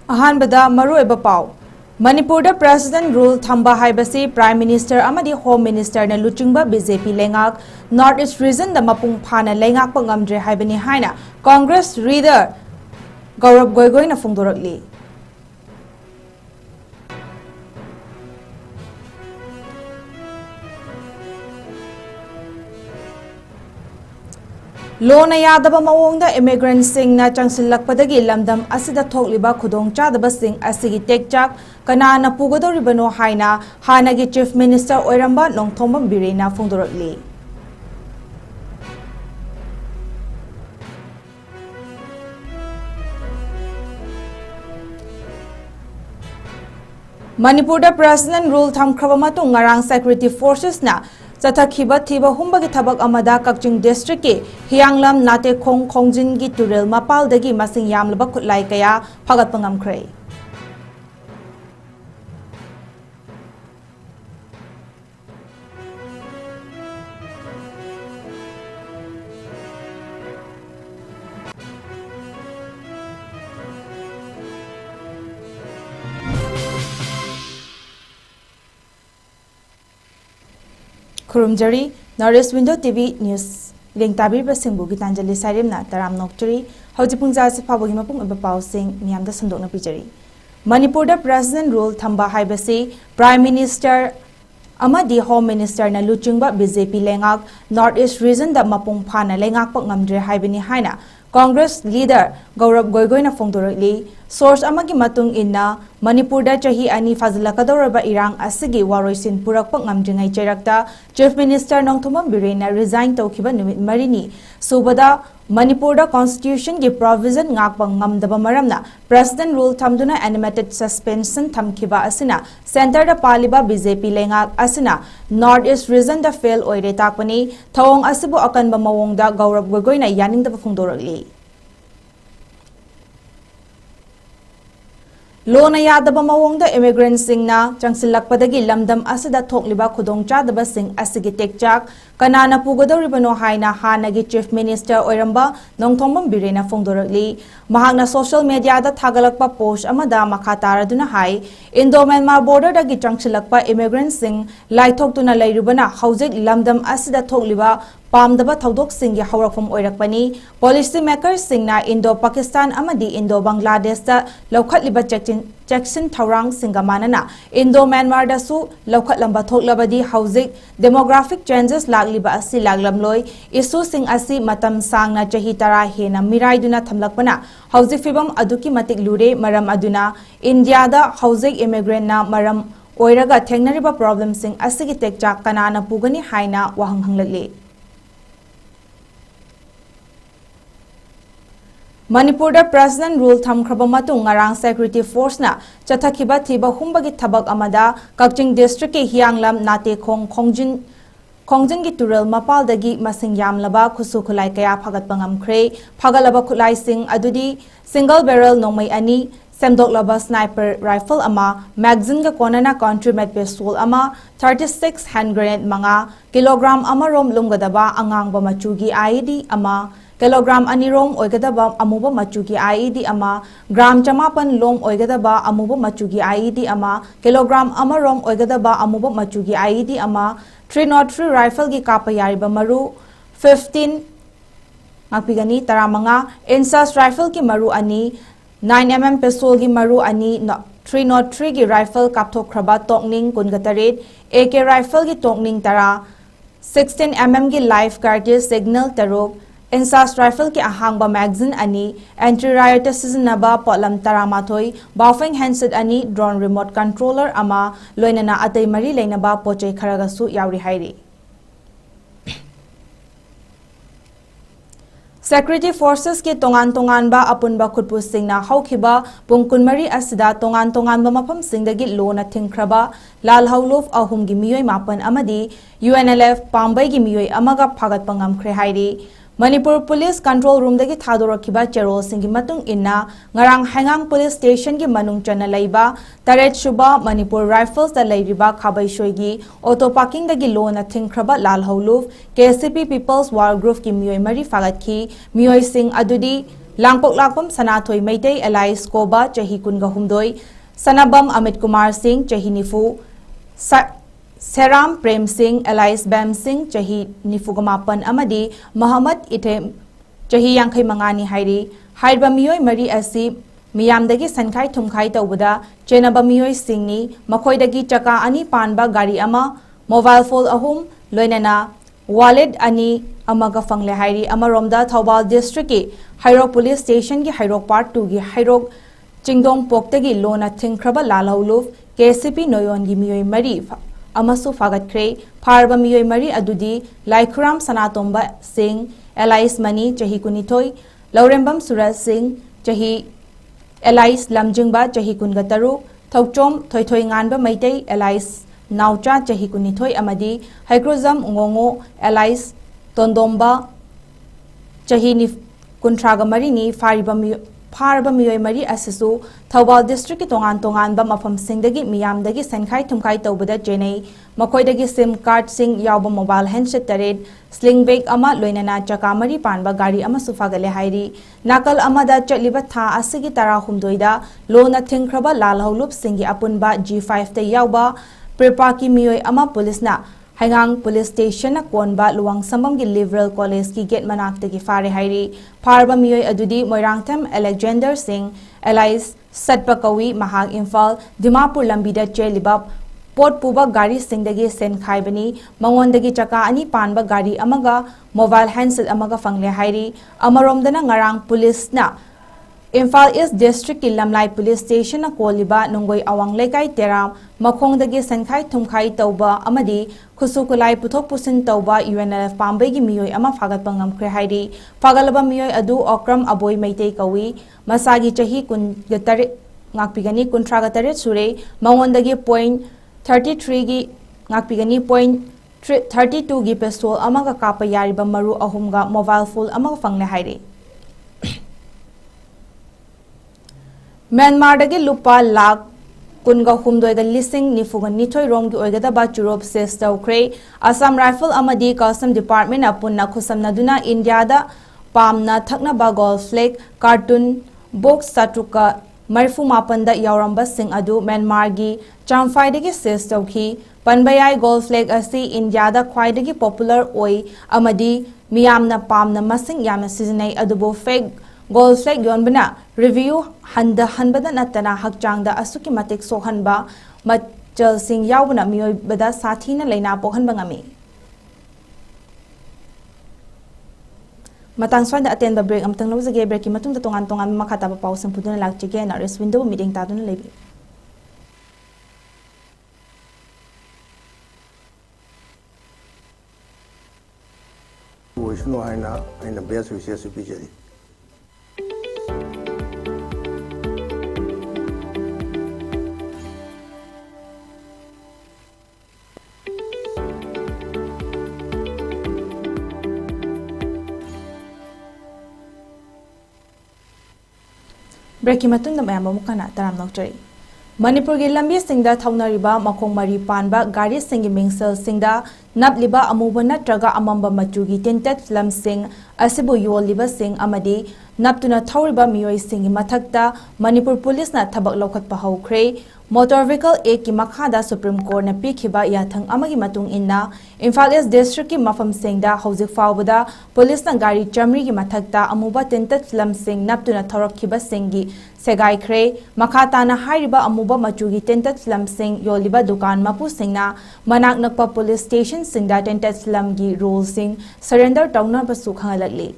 अहानबदा मरुएबा पाव Manipur president rule थंबा हाइबसी प्राइम मिनिस्टर अमदी होम मिनिस्टर ने लुचिंगबा बीजेपी लेंगाक नॉर्थ ईस्ट रीजन द मपुंग फाना लेंगाक ngamdre हाइबनी हाइना कांग्रेस लीडर गौरव गोगोई न फोंदोरकली लोन यादव मवोंग इमिग्रेंट सिंह चंगसिल्लकपदगी लमदम असिदा थोकलिबा खुदोंग चादबसिंग असिगी टेकचाक कनाना पुगदोरिबनो हाइना हानागी चीफ मिनिस्टर ओइरंबा नोंथोंबम बिरेना फोंदोरकली मणिपुर प्रेसिडेंट रूल थमख्रबा मतुंग ngarang security forces na चथखिबा थिबा हुंबगी थबक अमदा कक्चिंग डिस्ट्रिक्ट के हियांगलम नातेखोंग खोंगजिनगी तुरेल मपालदगी मसिंग यामलबा खुलाई कया फगतपा ngamkhre खुरुमजरी north window TV news link ताबीर बसिंगबु गीतांजलि साइरेमना तराम नोक्चरी हौजिपुंजा से फाबोगी मपुंग अब पाउसिंग मियामदा संदोकना पिजरी मणिपुर प्रेसिडेंट रूल थंबा हाइबसी प्राइम मिनिस्टर अमदी होम मिनिस्टर न लुचिंगबा बीजेपी लेंगाक नॉर्थ ईस्ट रीजन द मपुंग फाना लेंगाक ngamdre हाइबनी हाइना कांग्रेस लीडर गौरव गोगोई न फोंदोरकली सोर्स अमगी मतुंग इन्ना मणिपुर चही अनि फाजलकदौरबा इरांग असिगी वारोइसिन पुरकपा ngamdringai चेरक्ता चीफ मिनिस्टर नोंथोंबम बिरेना रिजाइन तौखिबा नुमित मरिनी सुबदा मणिपुर कॉन्स्टिट्यूशन की provision ngakpa ngamdaba maramna president rule थमदुना एनिमेटेड सस्पेंशन थमखिबा असिना सेंटर द पालिबा बीजेपी लेंगाक असिना नॉर्थ ईस्ट रीजन द फेल ओइरे ताकपनी थौंग असिबु अकनबा मवोंगदा गौरव गोगोइना यानिंगदबा फोंदोरकली लोन यादव मवोंग इमिग्रेंट सिंह चंगसिल्लकपदगी लमदम असिदा थोकलिबा खुदोंग चादबसिंग असिगी टेकचाक कनाना पुगदोरिबनो हाइना हानागी चीफ मिनिस्टर ओइरंबा नोंथोंबम बिरेना फोंदोरकली महांगना सोशल मीडिया दा थागलकपा पोस्ट अमदा मखा तारदुना हाई इंडो म्यांमार बॉर्डर दगी चंगसिल्लकपा इमिग्रेंट सिंह लाइथोक्तुना लैरुबना हौजिक लमदम असिदा थोकलिबा पामदबा थौदोक सिंह हौरकफम ओइरकपनी policy maker Singh Indo Pakistan अमदी इंडो बांग्लादेश दा लौखतलिबा चेक्सिन थौरांग सिंह मानना इंडो म्यांमार दासु लौखतलंबा थोकलबदी हौजिक डेमोग्राफिक चेंजेस लागलिबा असि लागलमलोय इशू सिंह असि मतम सांगना चही तरा हेना मिराइदुना थमलकपना हौजिक फिबम अदुकी मतिक लुरे मरम अदुना इंडिया दा हौजिक इमिग्रेंट ना मरम ओइरगा थेंगनरिबा प्रॉब्लम सिंह असिगी टेकचाक कनाना पुगनी हाइना वहंग हंगलले मणिपुर प्रेसिडेंट रूल थमख्रबा मतुंग ngarang security force na चथखिबा थिबा हुंबगी थबक अमदा कक्चिंग डिस्ट्रिक्ट के हियांगलम नातेखोंग खोंगजिनगी तुरेल मपालदगी मसिंग यामलबा खुसु खुलाई कया फगतपा ngamkhre फगलबा खुलाई सिंह अदुदी सिंगल बैरल नोंमै अनि सेमदोकलबा स्नाइपर राइफल अमा मैगजीन का कोनना कॉन्ट्रीमेट पिस्तोल अमा 36 हैंड ग्रेनेड मंगा किलोग्राम अमरोम लुंगदबा अंगांगबा मचुगी आईडी अमा किलोग्राम अनिरोम ओइगदबा अमुबा मचुगी आईडी अमा ग्राम चमापन लोम ओइगदबा अमुबा मचुगी आईडी अमा किलोग्राम अमरोम ओइगदबा अमुबा मचुगी आईडी अमा 303 राइफल की कापा यारिबा मरु 15 ngakpigani taramanga इंसास राइफल की मरु अनि 9mm पिस्तोल की मरु अनि 303 की राइफल कापथोख्रबा तोकनिंग कुनगतरेट AK राइफल की तोकनिंग तरा 16mm की लाइफ कार्टेज सिग्नल तरुक इंसास राइफल की अहांगबा मैगजीन अनि एंटी राइट सिजनबा पोलम तरामाथोई बाफिंग हैंडसेट अनि ड्रोन रिमोट कंट्रोलर अमा लोइनना अतै मरी लेनबा पोचै खरगसु यावरी हाइरी सेक्यूरिटी फोर्सेस के तोंगान तोंगानबा अपुनबा खुटपु सिंहना हौखिबा पुंकुनमरी असिदा तोंगान तोंगानबा मफम सिंहदगी लोना थिंख्रबा लाल हौलोफ अहुमगी मियोय मापन अमदी UNLF पांबैगी मियोय अमगा फागतपा ngamkhre हाइरी मणिपुर पुलिस कंट्रोल रूम दगी थादोरखिबा चेरोल सिंगी मतुंग इन्ना ngarang hangang पुलिस स्टेशन की मनुंग चना लैबा तरेट सुबा मणिपुर राइफल्स दा लैरिबा खाबैसोयगी ऑटो पार्किंग दगी लोना थिंख्रबा लाल हौलुफ KCP पीपल्स वार ग्रुप की मियोय मरी फागतखी मियोय Singh अदुदी Langpok Lakpam Sanathoi Meitei Elias Koba Chahi Kungahumdoi, Sanabam Amit Kumar Singh Chahi Nifu, Seram Prem Singh Elias Bam Singh Chahi Nifugamapan Amadi, Muhammad Item Chahi Yankai Mangani Hairi, Haidba Miyoi Mari Asi, Miyamdagi Sankai Tumkai Tawuda, Jenaba Miyoi Singni, Makoidagi Chaka Ani Panba Gari Ama, Mobile Phone Ahum, Loinana, Wallet Ani Amaga Fangle Hairi, Amaromda, Thawbal District, Hairok Police Station Gi Hairok Part 2 Gi Hairok Jingdong Poktagi Lona Tinkraba Lalauluf, KCP Noyon Gi Miyoi Mari, Amasu Fagat Kre, Parba Miyoi Mari Adudi, Laikram Sanatomba Singh, Elias Mani, Chahi Kunitoi, Laurembam Suraj Singh, Chahi Elias Lamjingba, Chahi Kungataru, Thokchom, Toitoi Nganba Maitei, Elias Naucha, Chahi Kunitoi Amadi, Haikrozam Ngongo, Elias Tondomba, Chahi Kuntraga Marini, Farba Miyoi Mari Asisu, Thawbal District Tongan Tonganba Mafam Singdagi, Miyamdagi, Senkai Tumkai Tawbada Jenei, Makoidagi SIM card Sing Yauba mobile handset Tared, Sling bag Ama, Loinana Chakamari Panba Gari Ama Sufagale Hairi, Nakal Amada Chatliba Tha Asigi Tara Humdoida, Lona Tinkraba Lalhaulup Singi Apunba G5 Te Yauba, Prepaki Miyoi Ama Police Na, Hangang Police Station na Konba Luang Sambam gi Liberal College ki gate manak tagi fare hairi Parba Miyoi Adudi Moirangtam Alexander Singh Elias Satpakawi Mahag Infal Dimapur Lambida Chelibab Port Puba Gari Singdagi Sen Khaibani Mangondagi Chaka Ani Panba Gari Amaga Mobile handset Amaga Fangle Hairi Amaromdana Ngarang Police na Infal East District ki Lamlai Police Station na Koliba Nungoi Awang Lekai Teram Makongdagi Senkai Tumkai Tauba Amadi Kusukulai Putok Pusin Tauba UNLF Pambay gi Miyoi Ama Fagat Pangam Kre Hairi Fagalaba Miyoi Adu Okram Aboy Meitei Kawi Masagi Chahi Kun Gatari Ngakpigani Kuntragatare Sure Mangondagi point 33 gi Ngakpigani point 32 gi pistol Amaga Kapa Yariba Maru Ahumga Mobile Phone Amaga Fangle Hairi Myanmar dagi lupa lakh kunga humdoiga lising nifuga nithoi romgi oigada ba churop ses taukre Assam Rifle amadi Custom Department apunna khusamnaduna India da pamna thakna ba gold flag cartoon box satruka marifu mapanda yauramba sing adu Myanmar gi Champhai dagi ses tauki panbayai gold flag asi India da khwai dagi popular oi amadi miyamna pamna masing yamna seasonai adubo fake gold flag yonbana review hanbada natana hakchangda asuki matik sohanba machal sing yaubana miyoi bada sathina leina pohanba ngami matang swanda attend break amtang lawjage break ki matungda tongan makata pa pause puduna lakchige na res window meeting taduna lebi Vishnu aina best wishes supijari Breaking matunda mayamba mukana taram nokchari Manipur gi lambi singda thaunariba makong mari panba gari singi mingsel singda nabliba amuba natraga amamba machugi tinted film sing asibu yoliba sing amadi naptuna thauriba miyoi singi mathakta Manipur police na thabak lokhat pa haukhre motor vehicle ek ki makhada Supreme Court na pikhiba yathang amagi matung inna Imphal East District ki mafam singda hojik fawbada police na gari chamri gi mathakta amuba tinted film sing naptuna thaurakhiba singi segai khre makhata na hairiba amuba machugi tinted film sing yoliba dukan mapu singna manak nakpa police station singda tinted film gi rule sing surrender tawna ba su khangalakli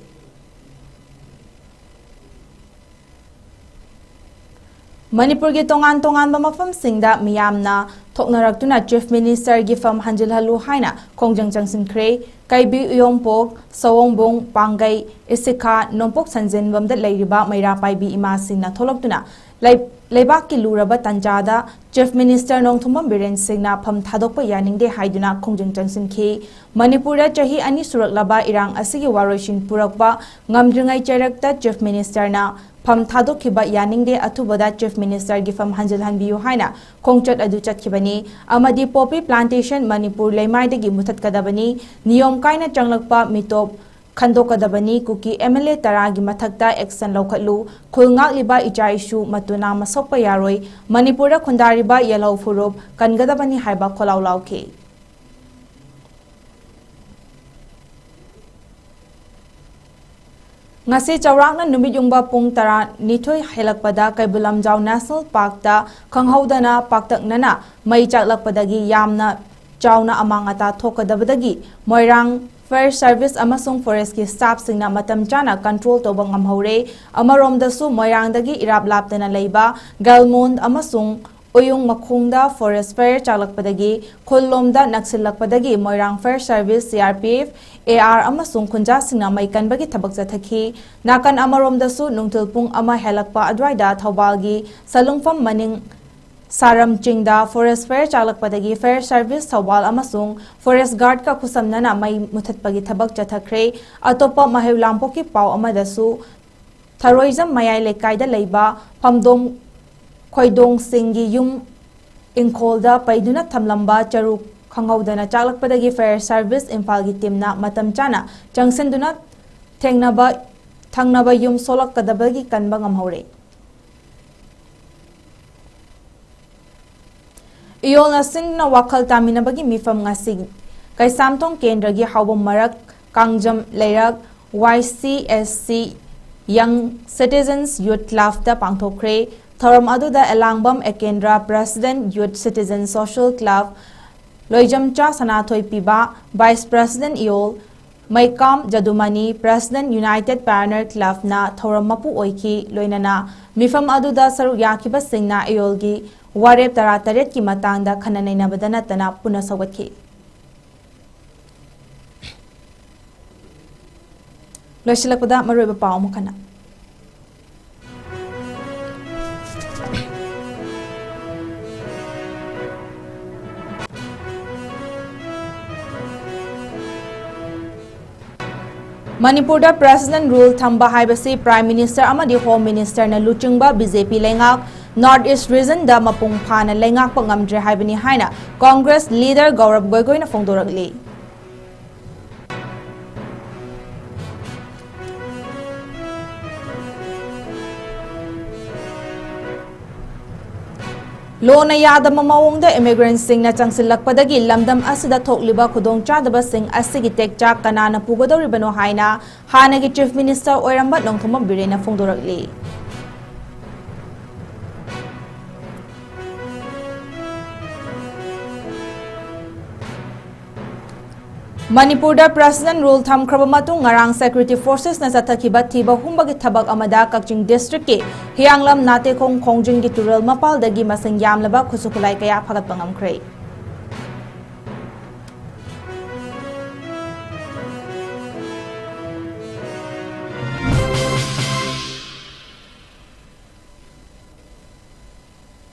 Manipur gi tongan mafam singda miyamna thoknaraktuna Chief Minister gi fam hanjilhalu haina kongjangchangsin khre kaibi uyompok sawongbong pangai isikha nompok sanjin bamda leiriba maira paibi ima singna tholoktuna leibak ki luraba tanjada Chief Minister nongthumam biren singna pham thadokpa yaningde haiduna kongjangchangsin khi Manipura chahi ani suraklaba irang asigi waroishin purakba ngamdringai charakta Chief Minister na Pham thadokhiba yaningde athubada Chief Minister gi pham hanjilhanbiyu haina khongchat adu chatkibani amadi poppy plantation Manipur leimaidagi muthatkadabani niyom kaina changlakpa mitop खंदोकदबनी Kuki MLA तरागी मथक्ता action लौखलु खुलंगाक्लिबा इचाइशु मतुना मसोकपा यारोय मणिपुर खुंदारिबा येलौ फुरुप कनगदबनी हाइबा खोलाउ लाउखे ngasi chawrakna numit yungba pung tara nithoi helakpada kaibulamjaw national park ta khanghaudana paktaknana mai chaklakpadagi yamna chawna amangata thokadabadagi moirang fire service amasung forest ki staff singna matam chana control toba ngamhore amaromdasu moirangdagi irap laptana leiba galmond amasung uyung makhungda forest fire chaklakpadagi khollomda naksilakpadagi moirang fire service CRPF AR amasung khunja singna mai kanbagi thabak chathaki nakan amaromdasu nungthil pung ama helakpa adwaida thaubalgi salungfam maning saram chingda forest fire chaklakpadagi fire service thawal amasung forest guard ka khusamnana mai muthatpagi thabak chathakre atopa maheulampoki pau amadasu tharoizam mayai lekaida leiba phamdom khoidong singgi yum ingkholda paiduna thamlamba charu khanghaudana chaklakpadagi fire service imphal gi teamna matam chana changsenduna thangnaba yum solakadabagi kanba ngamhore iyolna sinna wakhal taminabagi mifam ngasi kaisamthong kendragi hawbom marak kangjam leirak YCSC Young Citizens Youth Club ta pangthokre thoram aduda elangbam ekendra President Youth Citizen Social Club Loijamcha Sanathoi Piba Vice President Iol Maikam Jadumani President United Pioneer Club na thoram mapu oiki loinana mifam aduda saru yakiba singna Iolgi warep tarataret ki matangda khananaina badana tana puna sawatki loisilakpada maroiba paw mukhana Manipur da President rule thamba haibasi Prime Minister amadi Home Minister na luchungba BJP lengak North East region da mapung phana lengak pangamdre haibani haina Congress leader Gaurav Gogoi na phongdorakli Lona yadama mawongda immigrants sing na changsilakpadagi lamdam asida thokliba khudong chadaba sing asigi tekcha kanana pugodoribano haina hanagi Chief Minister oiramba nongthoma birena phongdorakli Manipur da President rule thamkhraba matung ngarang security forces na zathakiba thiba humbagi thabak amada Kakching district ke hianglam natekhong khongjin gi tural mapal dagi masing yamlaba khusukulai kaya phagat pangamkhre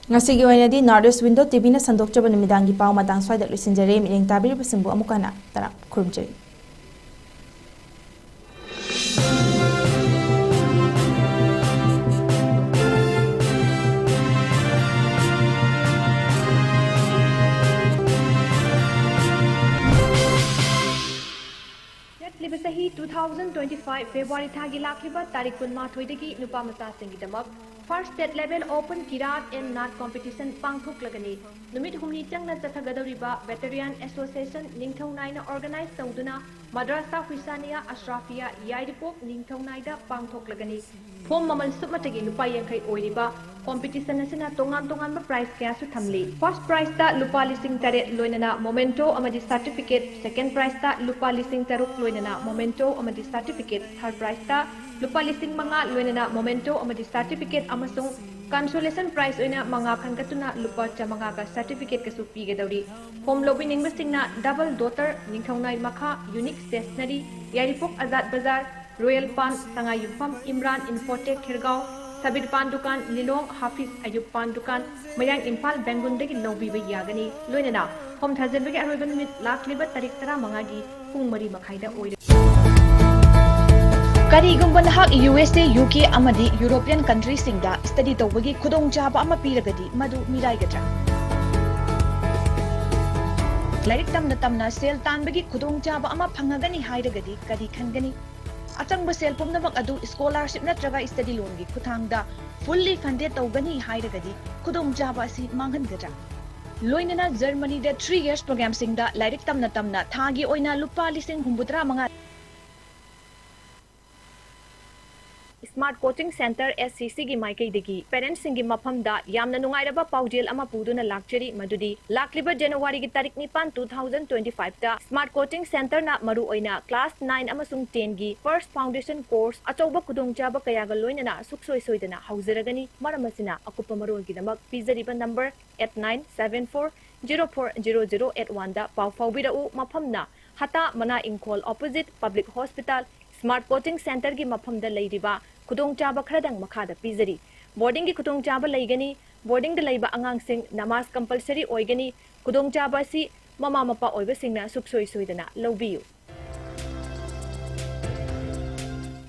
ngasigi oinadi Northeast Window TV na sandokchaba numidangi paw matang swaida lusinjare miling tabiri basingbu amukana tara khurumjari Libasahi 2025 February thagi lakhiba tarik 12 dagi nupa macha singidamak first state level open Qiraat and NAT competition pangthoklagani numit humni changna chathagadoriba Veteran Association ningthaunaina organize tawduna Madrasa Huisania Ashrafia Yaidipok ningthaunaida pangthoklagani form mamal submatagi lupa yankai oiriba competition asina tongan ma prize kaya su thamli first prize ta lupa lising tare loinana memento amadi certificate second prize ta lupa lising taruk loinana memento amadi certificate third prize ta lupa lising manga loinana memento amadi certificate amasung consolation prize oina manga khankatuna lupa chamanga ka certificate ka su pigadauri home lobby ningbasingna double daughter ningthaunai makha unique stationery Yaidipok Azad Bazar Royal Pan Sangai Yupam Imran Infotech Khergaon Sabir Pan Dukan Lilong Hafiz Ayub Pan Dukan Mayang Impal Bengundagi Lobiba Yagani Loinana Home Thazenbagi Aroiban mit Lakliba Tarik Tara Mangagi Pung Mari Makhaida Oida Karigumba nahak USA UK amadi European countries singda study tawbagi khudong chaba ama piragadi madu miraigadra Lairik tamna sel tanbagi khudong chaba ama phangagani hairagadi kadi khangani अचंब cell पुमनमक अदु scholarship नत्रगा study loan की खुथांगदा fully funded तौगनी हाइरगदी खुदोंग चाबा असि मांगनगजा लोइनना Germany दे 3 years program सिंगदा lyric तमना तमना थागी ओइना लुपा लिसिंग हुंबुद्रा मंगा smart coaching centre SCC की माइकईदगी parents सिंगी मफमदा यामना नुंगाइरबा पाउजेल अमा पुदुना लाक्चरी मदुदी लाक्लिबा जनवरी की तारीख 9 2025 दा स्मार्ट कोचिंग सेंटर ना मरु ओइना क्लास 9 अमसुंग 10 की फर्स्ट फाउंडेशन कोर्स अचौबा खुदोंचाबा कयागा लोइनना सुक्सोय सोइदना हौजरगनी मरमसिना अकुपा मरोल की दमक पिजरीबा नंबर 8974040081 दा पाउ फाउबिरउ मफमना हता मना इंखोल opposite public hospital smart coaching centre की मफम द लेरिबा खुदोंचाबा खरदंग मखादा पिजरी बोर्डिंग की खुदोंचाबा लेगनी बोर्डिंग द लेबा अंगांगसिंग नमाज कंपल्सरी ओइगनी खुदोंचाबा सि ममा मपा ओइबसिंगना सुक्सोय सोइदना लौबियु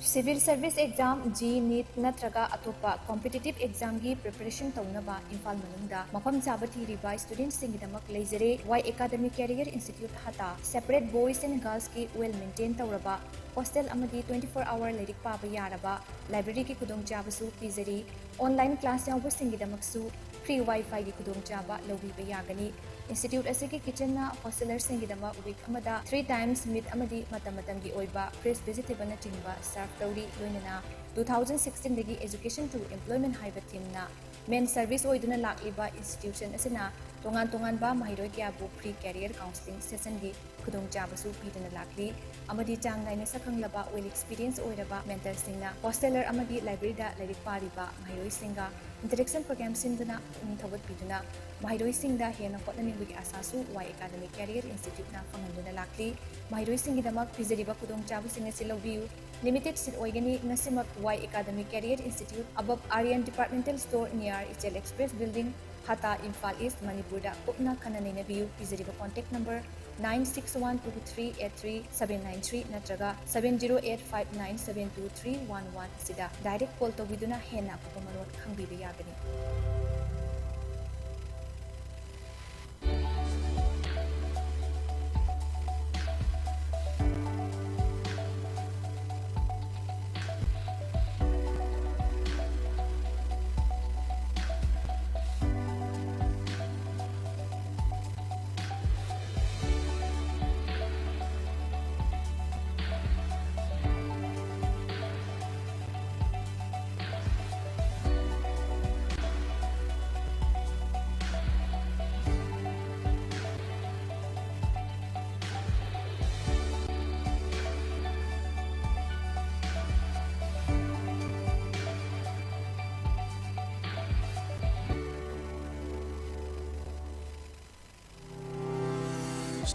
civil service exam JEE NEET नत्रगा अतोपा कॉम्पिटिटिव एग्जाम की प्रिपरेशन तौनबा इम्फाल मनुंगदा मफम चाबा थीरिबा स्टूडेंट्स सिंगिदमक लेजरे वाई एकेडमिक कैरियर इंस्टीट्यूट हता सेपरेट बॉयज एंड गर्ल्स की वेल मेंटेन तौरबा हॉस्टल अमदी 24 आवर लेरिक पाबा यारबा लाइब्रेरी की खुदोंचाबसु पिजरी ऑनलाइन क्लास यावबा सिंगिदमकसु फ्री वाईफाई की खुदोंचाबा लौबिबा यागनी इंस्टीट्यूट असिकी किचन ना हॉस्टलर सिंगिदमा वीक अमदा 3 times मीट अमदी मतमतंगी ओइबा फ्रेश वेजिटेबल न चिंबा सर्व तौरी लोइनना 2016 दगी एजुकेशन टू एम्प्लॉयमेंट हाइबा टीमना मेन सर्विस ओइदुना लाक्लिबा इंस्टीट्यूशन असिना तोंगान तोंगान बा महिरोय क्याबु फ्री कैरियर काउंसलिंग सेशन की खुदोंचाबसु पीदुना लाक्ली अमदी चांग नाइना सखंगलबा वेल एक्सपीरियंस ओइरबा मेंटर सिंगना हॉस्टलर अमदी लाइब्रेरी दा लाइरिक पारिबा महिरोय सिंगा इंटरेक्शन प्रोग्राम सिंदुना थवत पीदुना महिरोय सिंगदा हेना होटननिंगबगी आसासु वाई एकेडमिक कैरियर इंस्टीट्यूट ना फंगंदुना लाक्ली महिरोय सिंगिदमक पिजरिबा खुदोंचाबु सिंगा सिलौबियु लिमिटेड सीट ओइगनी नसिमक Y academic career institute above Aryan departmental store near इचल एक्सप्रेस बिल्डिंग हता इम्फाल ईस्ट मणिपुर दा कुपना खननैनबियु पिजरिबा कॉन्टैक्ट नंबर 9612383793 नत्रगा 7085972311 सिदा डायरेक्ट कॉल तौबिदुना हेना कुपा मरोट खंगबिबा यागनी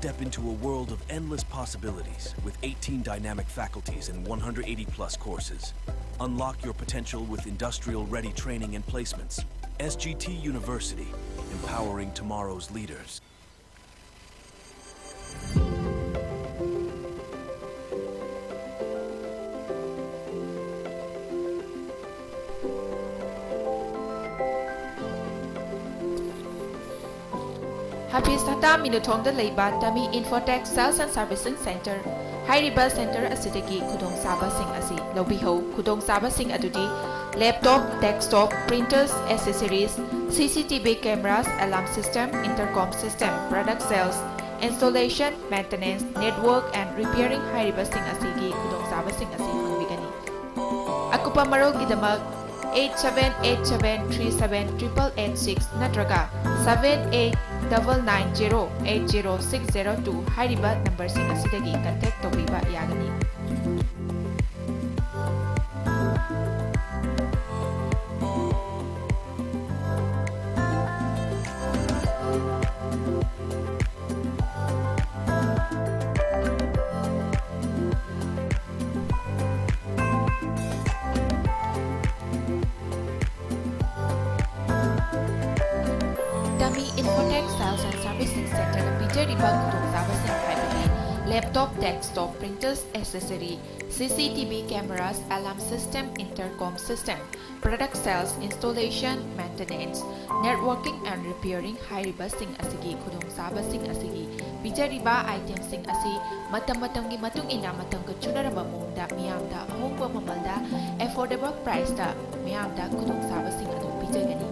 Step into a world of endless possibilities with 18 dynamic faculties and 180 plus courses. Unlock your potential with industrial-ready training and placements. SGT University, empowering tomorrow's leaders. Happy Sata Minutong the Leiba Dami Infotech Sales and Servicing Center. Hairiba Center Asidagi Kudong Saba Sing Asi. Lobiho Kudong Saba Sing Adudi. Laptop, desktop, printers, accessories, CCTV cameras, alarm system, intercom system, product sales, installation, maintenance, network, and repairing Hairiba Sing Asigi Kudong Saba Sing Asi Bigani. Akupa Marog Idamag 8787378886 Natraga 7899080602 Hairiba number sing asidagi contact tobiba yagani. Infotech Sales and Servicing Center na Pijeriba Kudong Saba Sing Haibani, laptop, desktop, printers, accessory, CCTV cameras, alarm system, intercom system, product sales, installation, maintenance, networking and repairing Hairiba Sing Asigi Kudong Saba Sing Asigi ꯄꯤꯖꯔꯤꯕ ꯑꯥꯏꯇꯦꯝꯁꯤꯡ ꯑꯁꯤ ꯃꯇꯝꯒꯤ ꯃꯇꯨꯡ ꯏꯟꯅ ꯃꯇꯝꯒ ꯆꯨꯅꯔꯕ ꯃꯑꯣꯡꯗ ꯃꯤꯌꯥꯝꯗ ꯑꯍꯣꯡꯕ ꯃꯃꯜꯗ ꯑꯦꯐꯣꯔꯗꯦꯕꯜ ꯄ꯭ꯔꯥꯏꯁꯇ ꯃꯤꯌꯥꯝꯗ ꯈꯨꯗꯣꯡꯆꯥꯕꯁꯤꯡ ꯑꯗꯨ ꯄꯤꯖꯒꯅꯤ